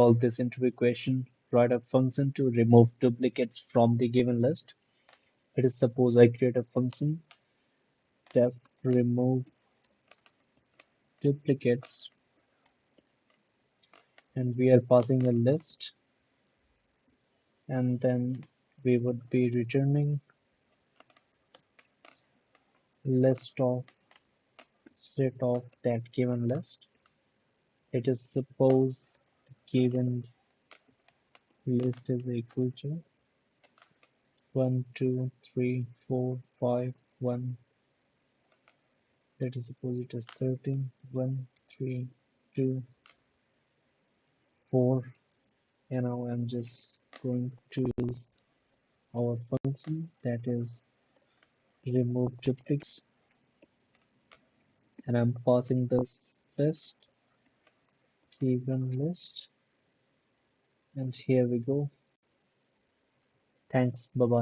solve this interview question, write a function to remove duplicates from the given list. Let us suppose I create a function def remove duplicates, and we are passing a list, and then we would be returning list of set of that given list. Let us suppose given list is equal to 1 2 3 4 5 1. Let us suppose it is 13 1 3 2 4, and now I'm just going to use our function that is remove duplicates, and I'm passing this list given list, and here we go. Thanks, bye bye.